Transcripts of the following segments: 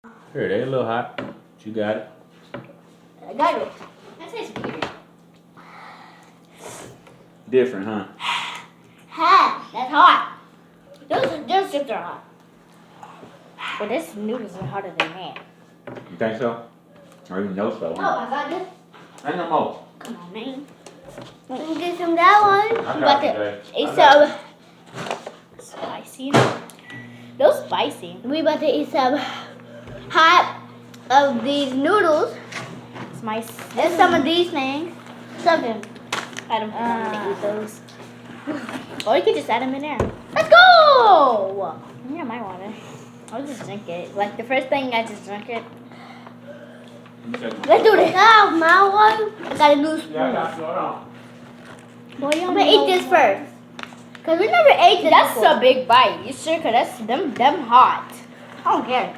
Here, they a little hot. But you got it. I got it. That tastes weird. Different, huh? Ha! That's hot. Those chips are hot. But this noodles are hotter than that. You think so? Or even know so? Oh, I got this. Ain't no more. Come on, man. Let me get some of that one. I You got got you, the Jay. eat I got some spicy. Those spicy. We about to eat some hot of these noodles. It's my. And some of these things. Something. I don't think I'm gonna eat those. Or you could just add them in there. Let's go! Yeah, my water. I'll just drink it. Like the first thing I just drank it. Let's do this. Oh, my water. I got a new spoon. Yeah, I got you. Hold on. Boy, I'm gonna eat this first. Cause we never ate this. That's before. A big bite. You sure? Cause that's them hot. I don't care.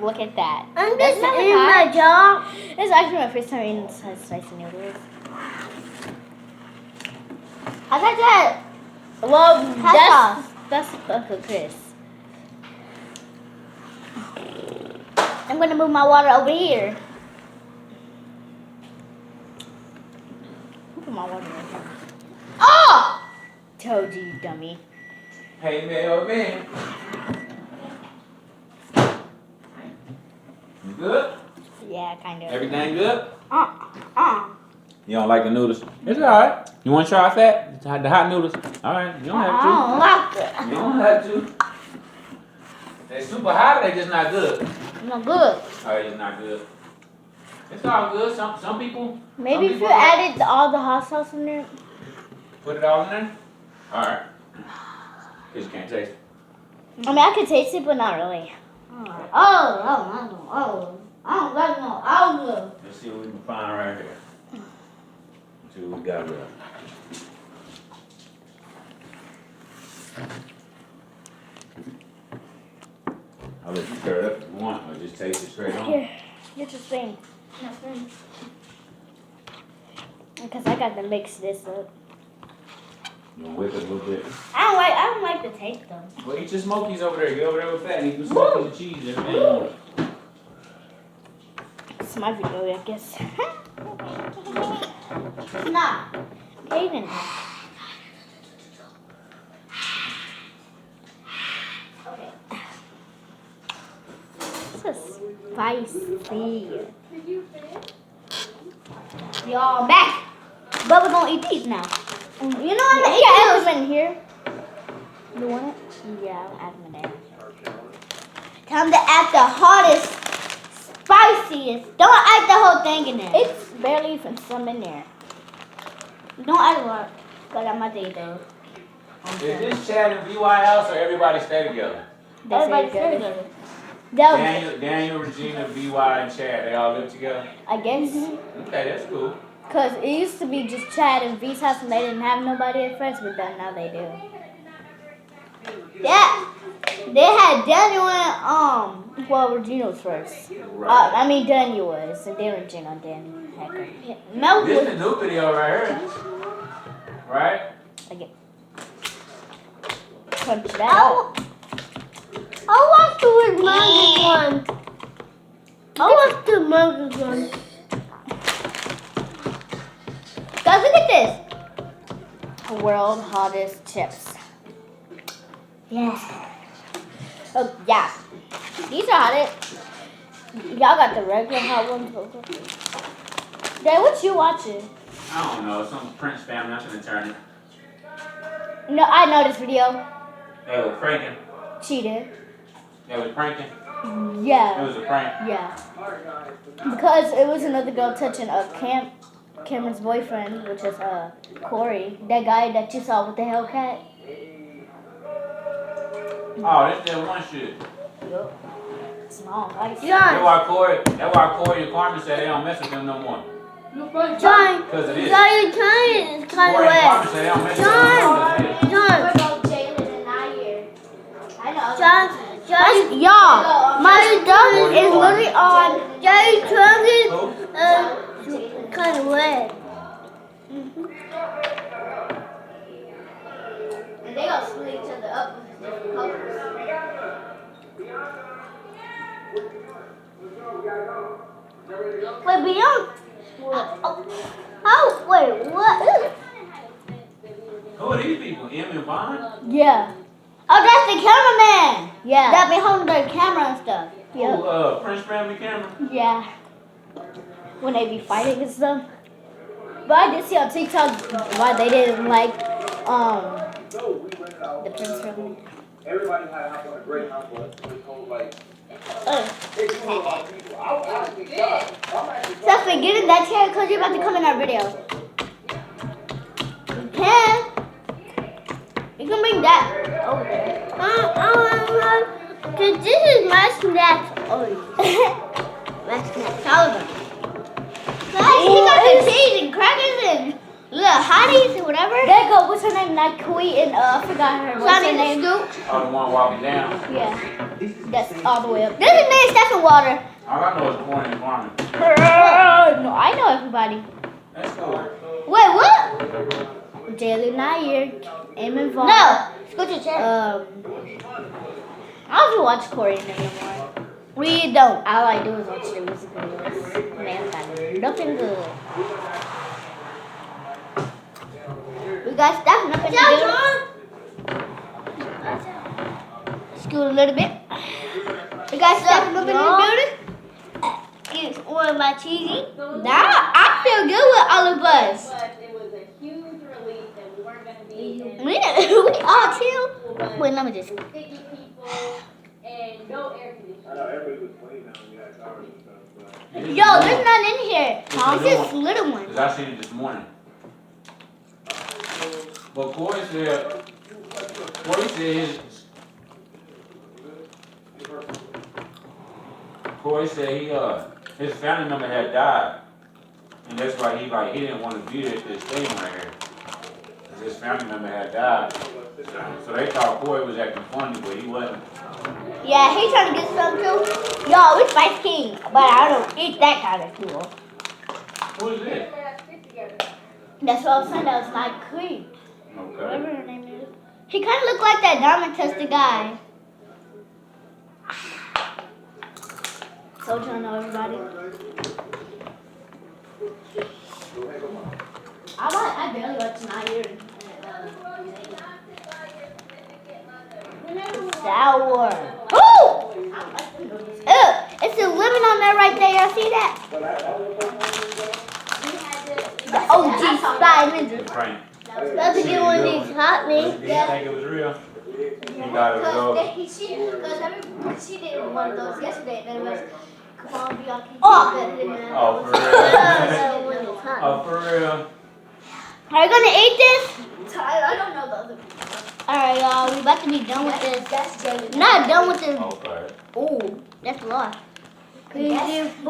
Look at that. I'm just in my jaw. It's actually my first time eating spicy noodles. How's that? Well, that's Uncle Chris. I'm gonna move my water over here. Put my water right here. Oh! Told you, dummy. Hey, man, oh, man. You good? Yeah, kind of. Everything good? Uh. You don't like the noodles? It's alright. You want to try that? The hot noodles? Alright, you don't have to. I don't like it. You don't have to. They're super hot or they just not good? Not good. Oh, it's not good. It's all good. Some people. Maybe some if people you added all the hot sauce in there. put it all in there. Alright. Cause you can't taste it. I mean, I could taste it, but not really. Oh. I don't like no olive. Let's see what we can find right here. Let's see what we got left. I'll let you stir it up if you want, or just taste it straight on. Here, get your spoon. Because I got to mix this up. You want to whip it a little bit? I don't like the taste though. Well, eat your smokies over there. Get over there with that and eat the smokies and cheese and everything you want. It's my video, I guess. Nah. Hayden. Okay. This is spicy. Y'all back. But we're gonna eat these now. You know I'm gonna eat them in here. You want it? Yeah, I'll add them in there. Time to add the hottest, spiciest. Don't add the whole thing in there. It's barely even some in there. Don't add a lot, but I'm not eat those. Is this Chad and VY house or everybody stay together? Everybody stay together. Daniel, Regina, VY, and Chad, they all live together? I guess. Okay, that's cool. Because it used to be just Chad and V's house and they didn't have nobody at first, but then now they do. Yeah. They had Daniel and, Regina first. Right. Daniel was, and then Regina, then Hacker. Mel This was. is the new video right here. Right? Okay. Punch that out. I want the Moses one. I want the Moses one. Guys, look at this. World hottest chips. Yeah. Oh, yeah. These are hottest. Y'all got the regular hot ones. Dad, what you watching? I don't know. Some Prince family. I'm finna turn it. No, I know this video. They was pranking. Cheated. They was pranking. Yeah. It was a prank. Yeah. Because it was another girl touching Cameron's boyfriend, which is Corey. That guy that you saw with the Hellcat. Oh, that's that one shit. Yup. Small. That's why Corey and Carmen said they don't mess with them no more. John. Because of this. John, you're trying. It's kind of Corey and wet. Carmen said they don't mess with them no more. John. John, y'all, my stuff is literally on. Jerry's trunk is kind of wet. And they gonna split each other up. Wait, Beyond. Oh, wait, what? Who are these people? Em and Vaughn? Yeah. Oh, that's the cameraman. Yeah. That be holding the camera and stuff. Oh, Prince Family Camera? Yeah. When they be fighting and stuff. But I did see on TikTok why they didn't like the Prince family. Everybody had a house on a great house, but it's whole like Uh, it grew a lot of people. I'm actually shocked. I'm actually Stop forgetting that chair because you're about to come in our video. You can. You can bring that over there. Cause this is my snack. Oh, my snack. Oliver. Guys, he got the cheese and crackers and little hotties or whatever. There go. What's her name? Not Kui and I forgot her. What's her name? Oh, the one walking down. Yeah. That's all the way up. This is me and Stephen Water. All I know is Corn and Farming. No, I know everybody. That's cool. Wait, what? Jalen Nair, Eamon Vaughn. No, scoot your chair. I don't even watch Corey anymore. We don't. All I do is watch the music videos. Man, got nothing good. We got stuff, nothing good. Scoot a little bit. We got stuff, nothing in the building. It's one of my cheesy. Nah, I feel good with all of us. But it was a huge relief that we weren't going to be in We all chill. Wait, let me just. sticky people and no air conditioning. I know everybody was clean now. We had showers and stuff. But Yo, there's none in here. It's just little ones. Because I seen it this morning. But Corey said his family member had died. And that's why he didn't want to be at this thing right here. Because his family member had died. So they thought Corey was acting funny, but he wasn't. Yeah, he's trying to get some too. Yo, it's Spice King, but I don't eat that kind of food. Who is this? That's what I was saying. That was my queen. Okay. Whatever her name is. He kind of looked like that diamond tester guy. So trying to know everybody. I barely watch Nair. Sour. Ooh! It's a lemon on there right there. Y'all see that? The OG Spy Ninja. Frank. About to get one of these hot Did me. you think it was real? He thought it was over. She did one of those yesterday, and it was, come on, be on camera. Oh, for real? When it's hot. Oh, for real? Are you gonna eat this? I don't know the other people. Alright, y'all, we about to be done with this. That's Jalen. Not done with this. Okay. Ooh, that's a lot. Crazy food.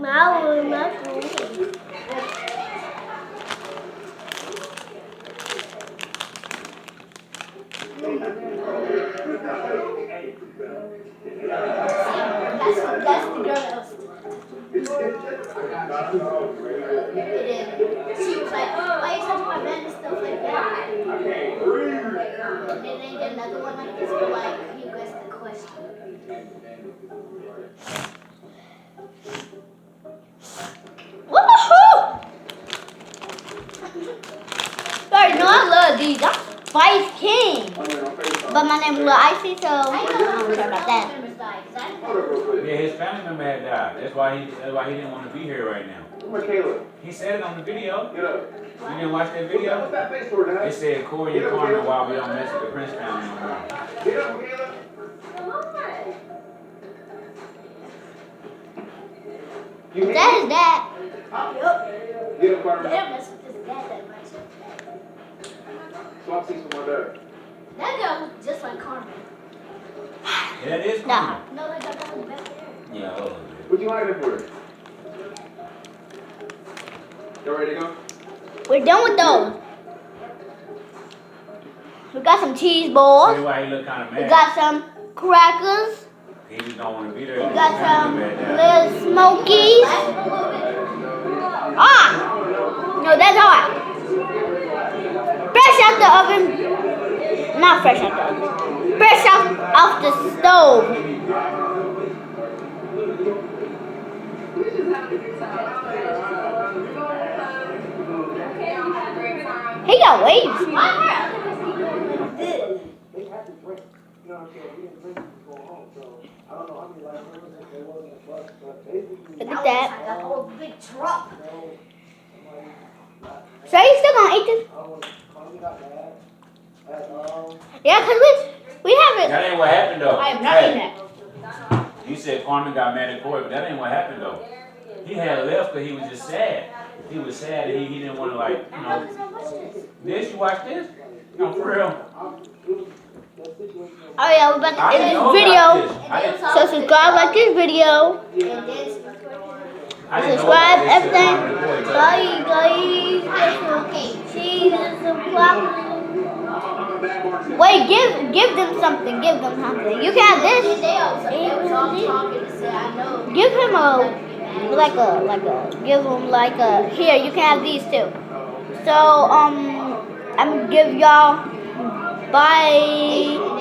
My food. That's the girl that was. It is. She was like, why you touching my bed and stuff like that? And then get another one like this, but like, you guys the question. Woohoo! You already know I love these. I'm Spice King. But my name is Lil Icy, so I don't care about that. Yeah, his family member had died. That's why he didn't want to be here right now. Michaela, He said it on the video. get up. You didn't watch that What's video? that face for, It Dad? said Corey and Carmen why we don't mess with the Prince family no more. Get up, Michaela. You hear That me? is that. Get up, Carmen. They don't mess with this dad that much. Swap seats with my dad. That girl looks just like Carmen. Yeah, that is Nah. Carmen. No, they got that one back there. Yeah, hold on. What you hiding for? You ready to go? We're done with those. We got some cheese balls. See why he look kind of We mad. got some crackers. He just don't want to be there. We got some little smokies. Ah! No, that's hot. Fresh out the oven. Not fresh out the oven. Fresh off the stove. He got waves. They had to drink. You know what I'm saying? We didn't drink before home, so I don't know how many life services there was in the bus, but basically, Look at that. Like a whole big truck. So you still gonna eat this? not bad. Yeah, cause we have it. That ain't what happened though. I have not eaten Hey, that. you said Carmen got mad at Corey, but that ain't what happened though. He had left because he was just sad. He was sad that he didn't want to like, you know. This, you watch this? No, for real. Oh yeah, we're about to I end didn't this know video. about this. I didn't, So subscribe, like this video. I didn't know Subscribe, about this till everything. Carmen and Corey told me. Guys. See the subscribe. Wait, give them something. Give them something. You can have this. Give him give him like a, here, you can have these too. So, I'm gonna give y'all, bye.